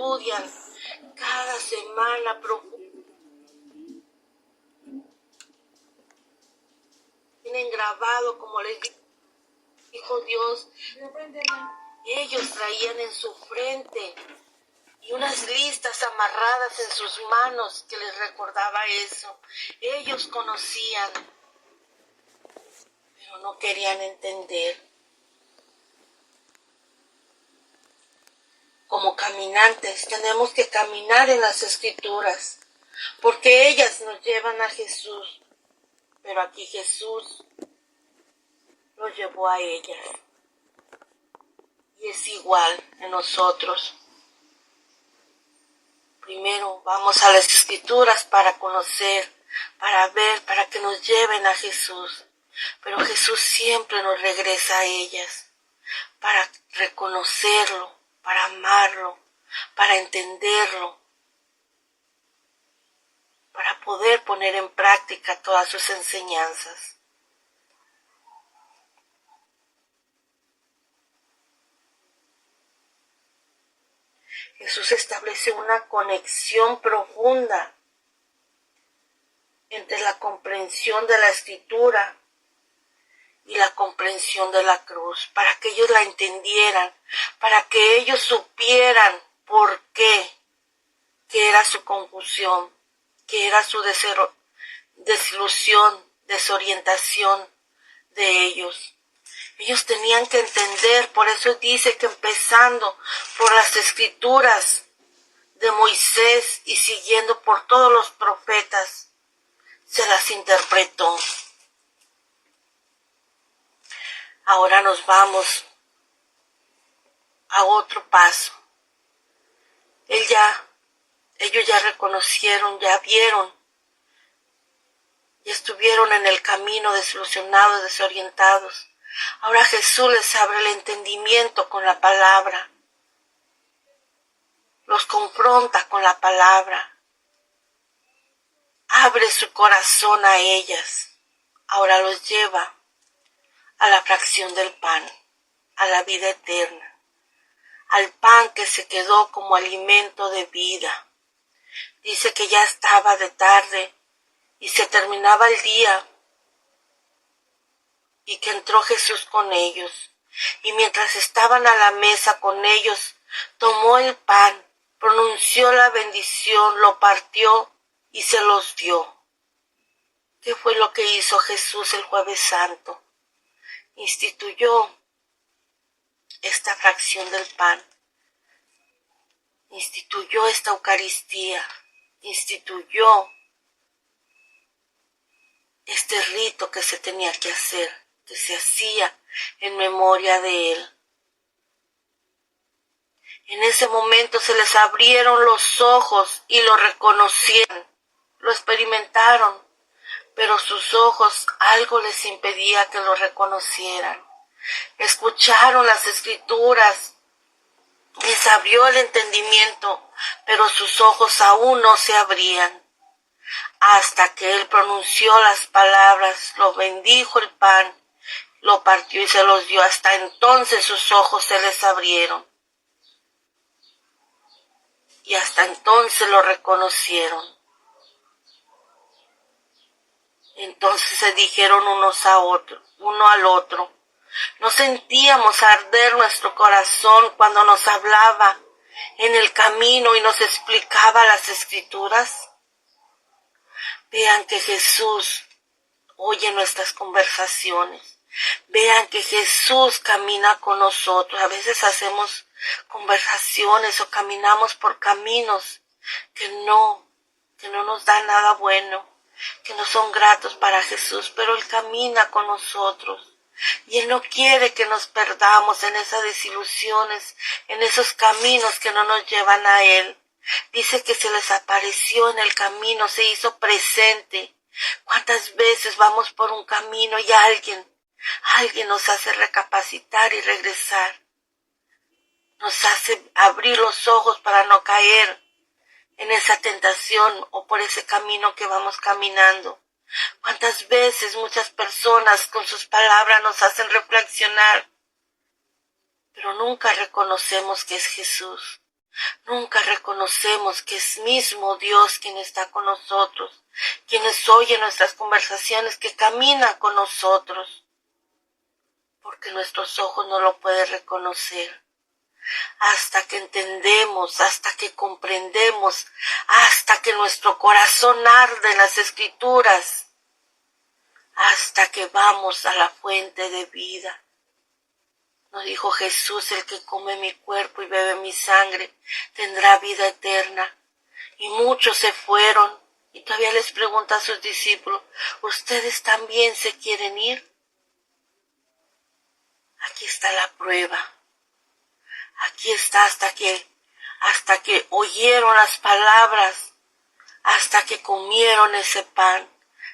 estudian cada semana tienen grabado, como les dijo Dios, ellos traían en su frente y unas listas amarradas en sus manos que les recordaba eso. Ellos conocían, pero no querían entender. Como caminantes tenemos que caminar en las Escrituras, porque ellas nos llevan a Jesús, pero aquí Jesús los llevó a ellas. Y es igual en nosotros. Primero vamos a las Escrituras para conocer, para ver, para que nos lleven a Jesús. Pero Jesús siempre nos regresa a ellas, para reconocerlo, para amarlo, para entenderlo, para poder poner en práctica todas sus enseñanzas. Jesús establece una conexión profunda entre la comprensión de la Escritura y la comprensión de la cruz, para que ellos la entendieran, para que ellos supieran por qué, qué era su confusión, qué era su desilusión, desorientación de ellos. Ellos tenían que entender, por eso dice que empezando por las Escrituras de Moisés y siguiendo por todos los profetas, se las interpretó. Ahora nos vamos a otro paso. Ellos ya reconocieron, ya vieron, y estuvieron en el camino desilusionados, desorientados. Ahora Jesús les abre el entendimiento con la palabra. Los confronta con la palabra. Abre su corazón a ellas. Ahora los lleva a la fracción del pan, a la vida eterna, al pan que se quedó como alimento de vida. Dice que ya estaba de tarde y se terminaba el día y que entró Jesús con ellos. Y mientras estaban a la mesa con ellos, tomó el pan, pronunció la bendición, lo partió y se los dio. ¿Qué fue lo que hizo Jesús el Jueves Santo? Instituyó esta fracción del pan, instituyó esta Eucaristía, instituyó este rito que se tenía que hacer, que se hacía en memoria de Él. En ese momento se les abrieron los ojos y lo reconocieron, lo experimentaron, pero sus ojos algo les impedía que lo reconocieran. Escucharon las Escrituras, les abrió el entendimiento, pero sus ojos aún no se abrían. Hasta que Él pronunció las palabras, lo bendijo el pan, lo partió y se los dio. Hasta entonces sus ojos se les abrieron. Y hasta entonces lo reconocieron. Entonces se dijeron uno al otro. ¿No sentíamos arder nuestro corazón cuando nos hablaba en el camino y nos explicaba las Escrituras? Vean que Jesús oye nuestras conversaciones. Vean que Jesús camina con nosotros. A veces hacemos conversaciones o caminamos por caminos que no nos dan nada bueno, que no son gratos para Jesús, pero Él camina con nosotros. Y Él no quiere que nos perdamos en esas desilusiones, en esos caminos que no nos llevan a Él. Dice que se les apareció en el camino, se hizo presente. ¿Cuántas veces vamos por un camino y alguien nos hace recapacitar y regresar? Nos hace abrir los ojos para no caer en esa tentación o por ese camino que vamos caminando. ¿Cuántas veces muchas personas con sus palabras nos hacen reflexionar? Pero nunca reconocemos que es Jesús. Nunca reconocemos que es mismo Dios quien está con nosotros, quienes oyen nuestras conversaciones, que camina con nosotros, porque nuestros ojos no lo pueden reconocer. Hasta que entendemos, hasta que comprendemos, hasta que nuestro corazón arde en las Escrituras, hasta que vamos a la fuente de vida. Nos dijo Jesús: el que come mi cuerpo y bebe mi sangre tendrá vida eterna. Y muchos se fueron, y todavía les pregunta a sus discípulos: ¿ustedes también se quieren ir? Aquí está la prueba. Aquí está hasta que oyeron las palabras, hasta que comieron ese pan,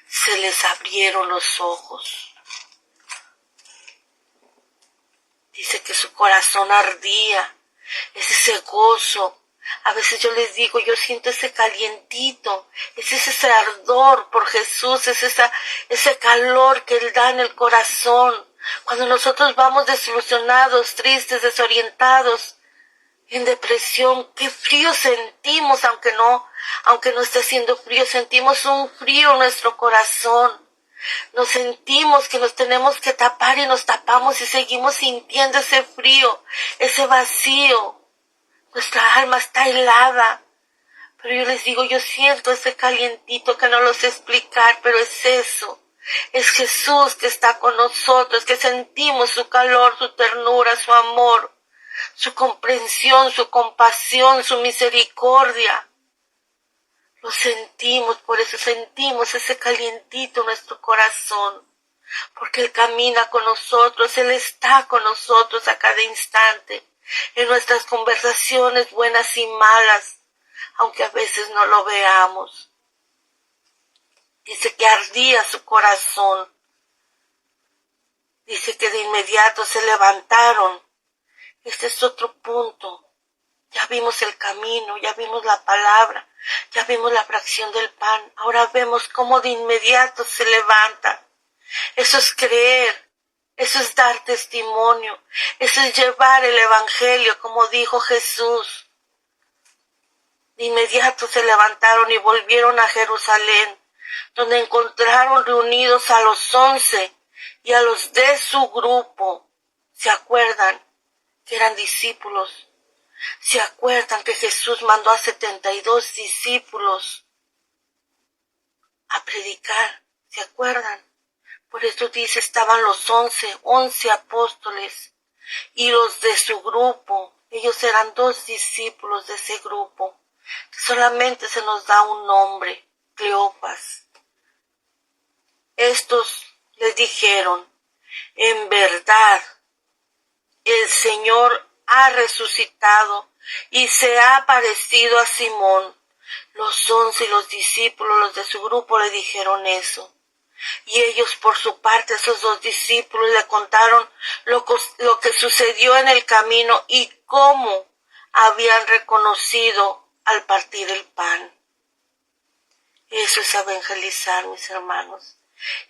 se les abrieron los ojos. Dice que su corazón ardía, es ese gozo. A veces yo les digo, yo siento ese calientito, es ese ardor por Jesús, es ese calor que Él da en el corazón. Cuando nosotros vamos desilusionados, tristes, desorientados, en depresión, qué frío sentimos, aunque no esté haciendo frío, sentimos un frío en nuestro corazón. Nos sentimos que nos tenemos que tapar y nos tapamos y seguimos sintiendo ese frío, ese vacío. Nuestra alma está helada. Pero yo les digo, yo siento ese calientito que no lo sé explicar, pero es eso. Es Jesús que está con nosotros, que sentimos su calor, su ternura, su amor, su comprensión, su compasión, su misericordia. Lo sentimos, por eso sentimos ese calientito en nuestro corazón, porque Él camina con nosotros, Él está con nosotros a cada instante, en nuestras conversaciones buenas y malas, aunque a veces no lo veamos. Dice que ardía su corazón, dice que de inmediato se levantaron. Este es otro punto. Ya vimos el camino, ya vimos la palabra, ya vimos la fracción del pan. Ahora vemos cómo de inmediato se levanta. Eso es creer, eso es dar testimonio, eso es llevar el evangelio, como dijo Jesús. De inmediato se levantaron y volvieron a Jerusalén, donde encontraron reunidos a los 11 y a los de su grupo. ¿Se acuerdan que eran discípulos? ¿Se acuerdan que Jesús mandó a 72 discípulos a predicar? ¿Se acuerdan? Por eso dice, estaban los 11 apóstoles y los de su grupo. Ellos eran 2 discípulos de ese grupo. Solamente se nos da un nombre, Cleopas. Estos les dijeron: en verdad, el Señor ha resucitado y se ha aparecido a Simón. Los 11 y los discípulos, los de su grupo, le dijeron eso. Y ellos, por su parte, esos 2 discípulos, le contaron lo que sucedió en el camino y cómo habían reconocido al partir el pan. Eso es evangelizar, mis hermanos.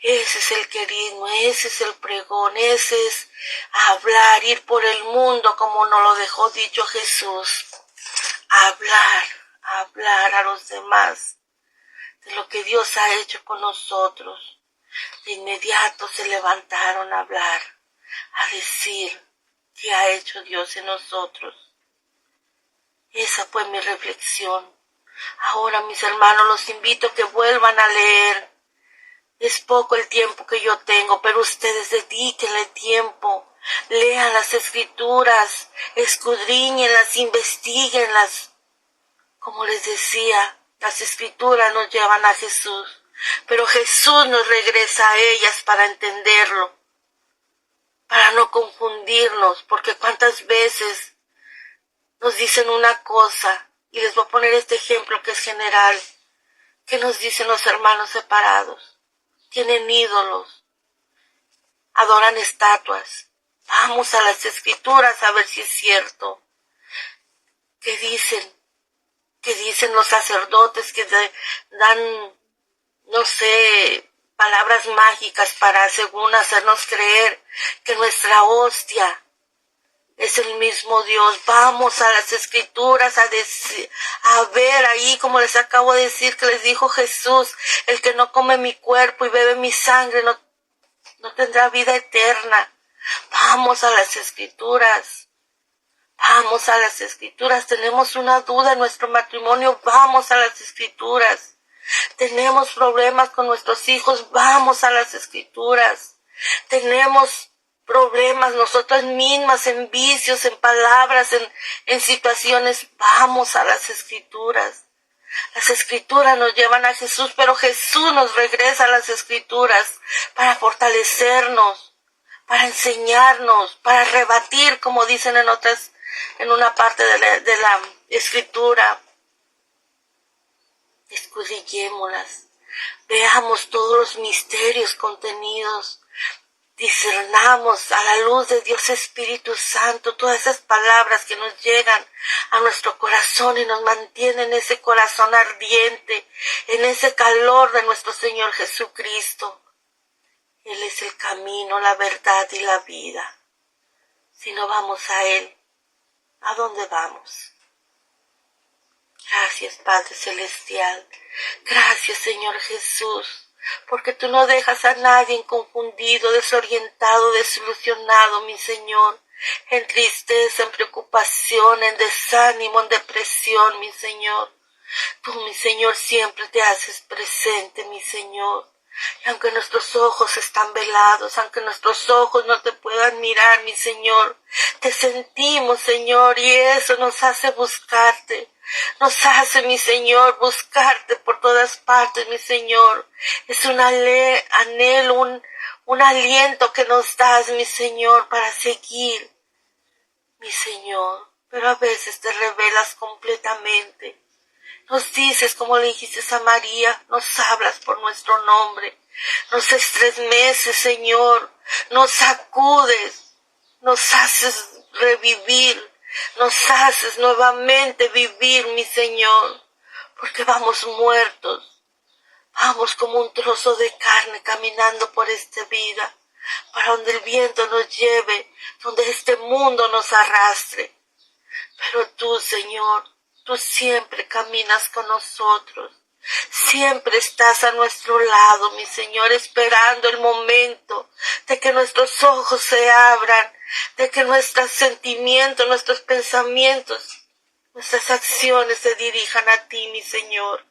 Ese es el querismo, ese es el pregón, ese es hablar, ir por el mundo como nos lo dejó dicho Jesús. Hablar a los demás de lo que Dios ha hecho con nosotros. De inmediato se levantaron a hablar, a decir qué ha hecho Dios en nosotros. Esa fue mi reflexión. Ahora, mis hermanos, los invito a que vuelvan a leer. Es poco el tiempo que yo tengo, pero ustedes dedíquenle tiempo. Lean las Escrituras, escudriñenlas, investiguenlas. Como les decía, las Escrituras nos llevan a Jesús, pero Jesús nos regresa a ellas para entenderlo, para no confundirnos, porque cuántas veces nos dicen una cosa, y les voy a poner este ejemplo que es general. ¿Qué nos dicen los hermanos separados? Tienen ídolos, adoran estatuas. Vamos a las Escrituras a ver si es cierto. ¿Qué dicen? ¿Qué dicen los sacerdotes que dan, no sé, palabras mágicas para, según, hacernos creer que nuestra hostia es el mismo Dios. Vamos a las Escrituras a ver ahí, como les acabo de decir, que les dijo Jesús: el que no come mi cuerpo y bebe mi sangre no tendrá vida eterna. Vamos a las Escrituras. Vamos a las Escrituras. Tenemos una duda en nuestro matrimonio, vamos a las Escrituras. Tenemos problemas con nuestros hijos, vamos a las Escrituras. Tenemos problemas nosotras mismas en vicios, en palabras, en situaciones, vamos a las Escrituras. Las Escrituras nos llevan a Jesús, pero Jesús nos regresa a las Escrituras para fortalecernos, para enseñarnos, para rebatir, como dicen en una parte de la Escritura. Escudriñémoslas, veamos todos los misterios contenidos, discernamos a la luz de Dios Espíritu Santo todas esas palabras que nos llegan a nuestro corazón y nos mantienen ese corazón ardiente, en ese calor de nuestro Señor Jesucristo. Él es el camino, la verdad y la vida. Si no vamos a Él, ¿a dónde vamos? Gracias, Padre Celestial. Gracias, Señor Jesús, porque tú no dejas a nadie confundido, desorientado, desilusionado, mi Señor, en tristeza, en preocupación, en desánimo, en depresión, mi Señor. Tú, mi Señor, siempre te haces presente, mi Señor. Y aunque nuestros ojos están velados, aunque nuestros ojos no te puedan mirar, mi Señor, te sentimos, Señor, y eso nos hace buscarte. Nos hace, mi Señor, buscarte por todas partes, mi Señor. Es un anhelo, un aliento que nos das, mi Señor, para seguir, mi Señor. Pero a veces te revelas completamente. Nos dices, como le dijiste a María, nos hablas por nuestro nombre. Nos estremeces, Señor. Nos sacudes. Nos haces revivir. Nos haces nuevamente vivir, mi Señor. Porque vamos muertos. Vamos como un trozo de carne caminando por esta vida. Para donde el viento nos lleve. Donde este mundo nos arrastre. Pero tú, Señor, tú siempre caminas con nosotros, siempre estás a nuestro lado, mi Señor, esperando el momento de que nuestros ojos se abran, de que nuestros sentimientos, nuestros pensamientos, nuestras acciones se dirijan a ti, mi Señor.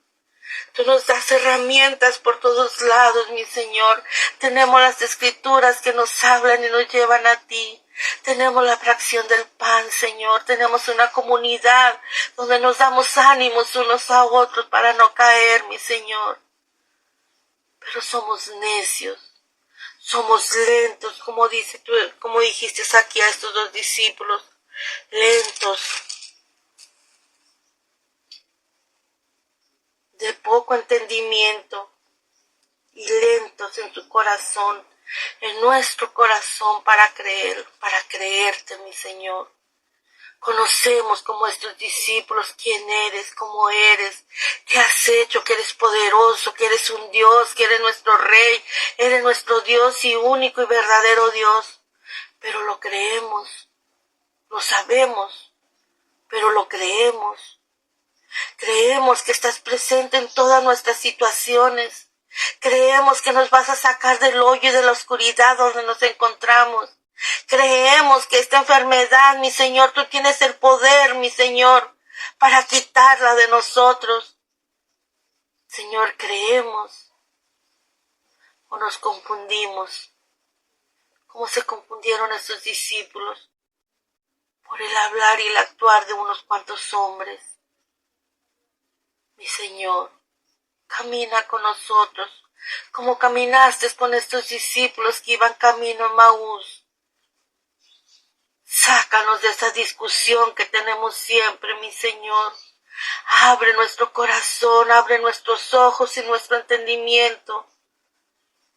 Tú nos das herramientas por todos lados, mi Señor. Tenemos las Escrituras que nos hablan y nos llevan a ti. Tenemos la fracción del pan, Señor. Tenemos una comunidad donde nos damos ánimos unos a otros para no caer, mi Señor. Pero somos necios. Somos lentos, como dijiste aquí a estos dos discípulos. Lentos. De poco entendimiento y lentos en tu corazón, en nuestro corazón para creerte, mi Señor. Conocemos como estos discípulos quién eres, cómo eres, qué has hecho, que eres poderoso, que eres un Dios, que eres nuestro Rey, eres nuestro Dios y único y verdadero Dios. Pero lo creemos, lo sabemos, pero lo creemos. Creemos que estás presente en todas nuestras situaciones. Creemos que nos vas a sacar del hoyo y de la oscuridad donde nos encontramos. Creemos que esta enfermedad, mi Señor, tú tienes el poder, mi Señor, para quitarla de nosotros. Señor, creemos o nos confundimos, como se confundieron estos discípulos por el hablar y el actuar de unos cuantos hombres. Mi Señor, camina con nosotros, como caminaste con estos discípulos que iban camino a Maús. Sácanos de esa discusión que tenemos siempre, mi Señor. Abre nuestro corazón, abre nuestros ojos y nuestro entendimiento.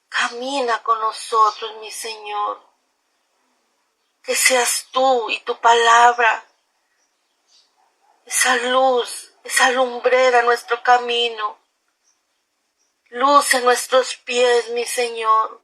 Camina con nosotros, mi Señor. Que seas tú y tu palabra esa luz, esa lumbrera en nuestro camino. Luz en nuestros pies, mi Señor.